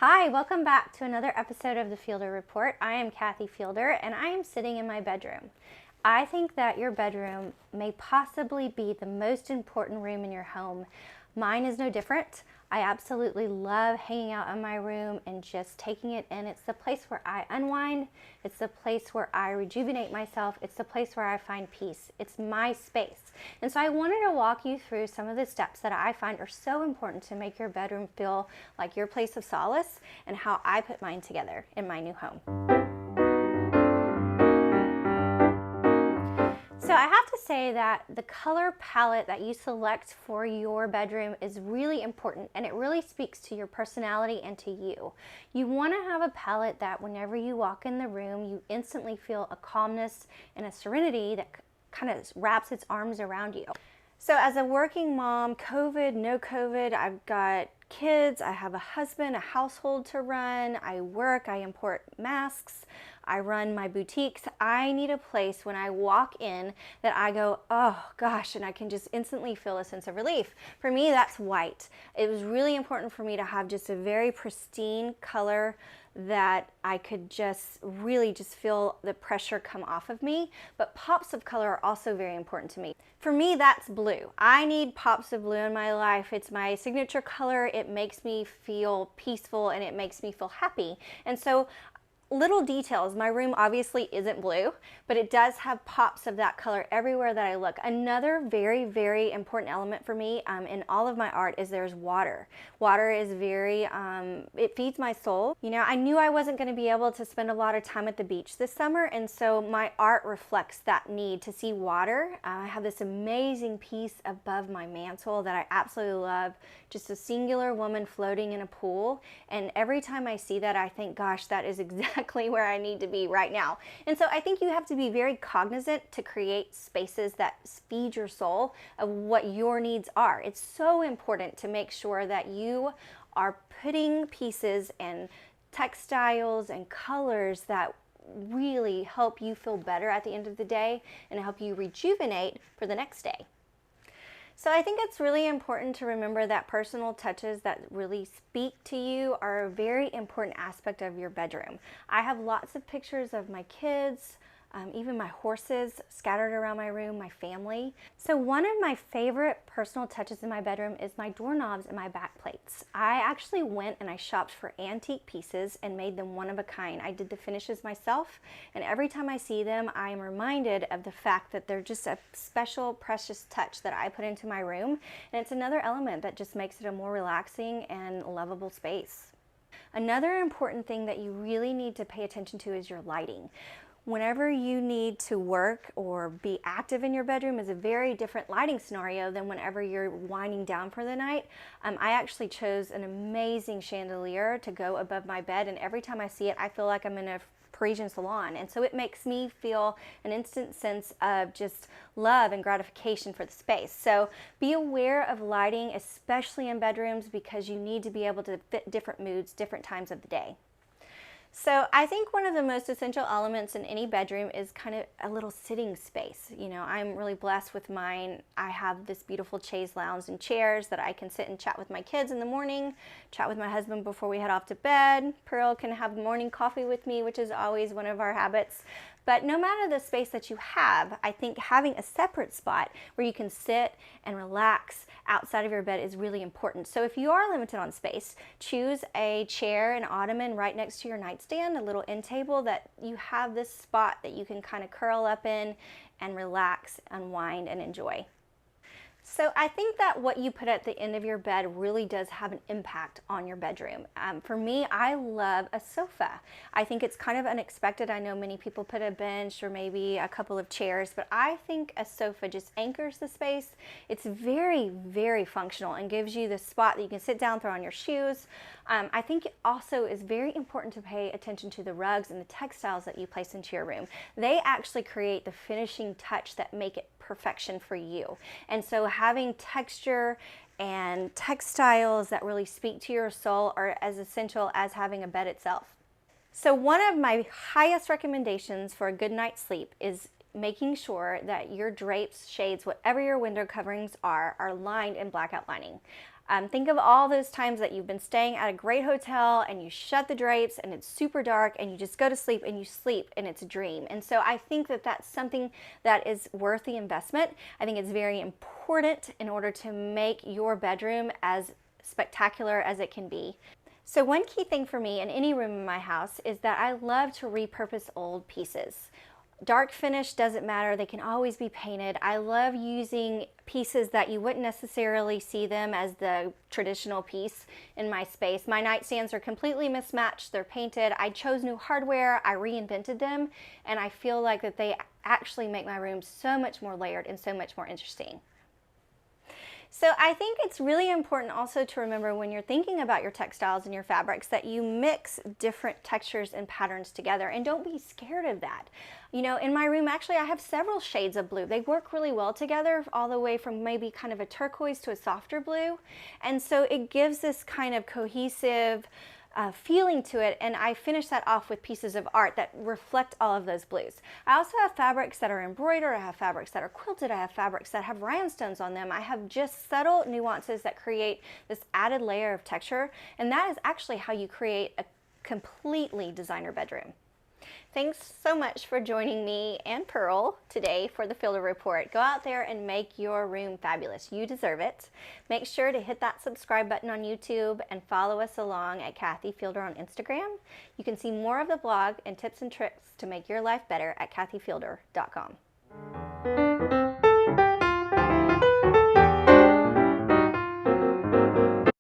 Hi, welcome back to another episode of the Fielder Report. I am Kathy Fielder and I am sitting in my bedroom. I think that your bedroom may possibly be the most important room in your home. Mine is no different. I absolutely love hanging out in my room and just taking it in. It's the place where I unwind. It's the place where I rejuvenate myself. It's the place where I find peace. It's my space. And so I wanted to walk you through some of the steps that I find are so important to make your bedroom feel like your place of solace and how I put mine together in my new home. So I have to say that the color palette that you select for your bedroom is really important, and it really speaks to your personality and to you. You want to have a palette that whenever you walk in the room, you instantly feel a calmness and a serenity that kind of wraps its arms around you. So as a working mom, COVID, no COVID, I've got kids, I have a husband, a household to run, I work, I import masks, I run my boutiques. I need a place when I walk in that I go, oh gosh, and I can just instantly feel a sense of relief. For me, that's white. It was really important for me to have just a very pristine color that I could just really just feel the pressure come off of me. But pops of color are also very important to me. For me, that's blue. I need pops of blue in my life. It's my signature color. It makes me feel peaceful and it makes me feel happy. And so little details. My room obviously isn't blue, but it does have pops of that color everywhere that I look. Another very, very important element for me in all of my art is there's water. Water is very, it feeds my soul. You know, I knew I wasn't going to be able to spend a lot of time at the beach this summer, and so my art reflects that need to see water. I have this amazing piece above my mantle that I absolutely love, just a singular woman floating in a pool, and every time I see that, I think, gosh, that is exactly where I need to be right now. And so I think you have to be very cognizant to create spaces that feed your soul of what your needs are. It's so important to make sure that you are putting pieces and textiles and colors that really help you feel better at the end of the day and help you rejuvenate for the next day. So I think it's really important to remember that personal touches that really speak to you are a very important aspect of your bedroom. I have lots of pictures of my kids, even my horses scattered around my room, my family. So one of my favorite personal touches in my bedroom is my doorknobs and my back plates. I actually went and I shopped for antique pieces and made them one of a kind. I did the finishes myself, and every time I see them, I am reminded of the fact that they're just a special, precious touch that I put into my room, and it's another element that just makes it a more relaxing and lovable space. Another important thing that you really need to pay attention to is your lighting. Whenever you need to work or be active in your bedroom is a very different lighting scenario than whenever you're winding down for the night. I actually chose an amazing chandelier to go above my bed, and every time I see it, I feel like I'm in a Parisian salon, and so it makes me feel an instant sense of just love and gratification for the space. So be aware of lighting, especially in bedrooms, because you need to be able to fit different moods, different times of the day. So I think one of the most essential elements in any bedroom is kind of a little sitting space. You know, I'm really blessed with mine. I have this beautiful chaise lounge and chairs that I can sit and chat with my kids in the morning, chat with my husband before we head off to bed. Pearl can have morning coffee with me, which is always one of our habits. But no matter the space that you have, I think having a separate spot where you can sit and relax outside of your bed is really important. So if you are limited on space, choose a chair, an ottoman right next to your nightstand, a little end table that you have this spot that you can kind of curl up in and relax, unwind, and enjoy. So I think that what you put at the end of your bed really does have an impact on your bedroom. For me, I love a sofa. I think it's kind of unexpected. I know many people put a bench or maybe a couple of chairs, but I think a sofa just anchors the space. It's very, very functional and gives you the spot that you can sit down, throw on your shoes. I think it also is very important to pay attention to the rugs and the textiles that you place into your room. They actually create the finishing touch that make it perfection for you. And so having texture and textiles that really speak to your soul are as essential as having a bed itself. So one of my highest recommendations for a good night's sleep is making sure that your drapes, shades, whatever your window coverings are lined in blackout lining. Think of all those times that you've been staying at a great hotel and you shut the drapes and it's super dark and you just go to sleep and you sleep and it's a dream. And so I think that that's something that is worth the investment. I think it's very important in order to make your bedroom as spectacular as it can be. So one key thing for me in any room in my house is that I love to repurpose old pieces. Dark finish doesn't matter, they can always be painted. I love using pieces that you wouldn't necessarily see them as the traditional piece in my space. My nightstands are completely mismatched, they're painted. I chose new hardware, I reinvented them, and I feel like that they actually make my room so much more layered and so much more interesting. So I think it's really important also to remember when you're thinking about your textiles and your fabrics that you mix different textures and patterns together, and don't be scared of that. You know, in my room, actually, I have several shades of blue. They work really well together, all the way from maybe kind of a turquoise to a softer blue. And so it gives this kind of cohesive feeling to it, and I finish that off with pieces of art that reflect all of those blues. I also have fabrics that are embroidered, I have fabrics that are quilted, I have fabrics that have rhinestones on them. I have just subtle nuances that create this added layer of texture, and that is actually how you create a completely designer bedroom. Thanks so much for joining me and Pearl today for the Fielder Report. Go out there and make your room fabulous. You deserve it. Make sure to hit that subscribe button on YouTube and follow us along at Kathy Fielder on Instagram. You can see more of the blog and tips and tricks to make your life better at kathyfielder.com.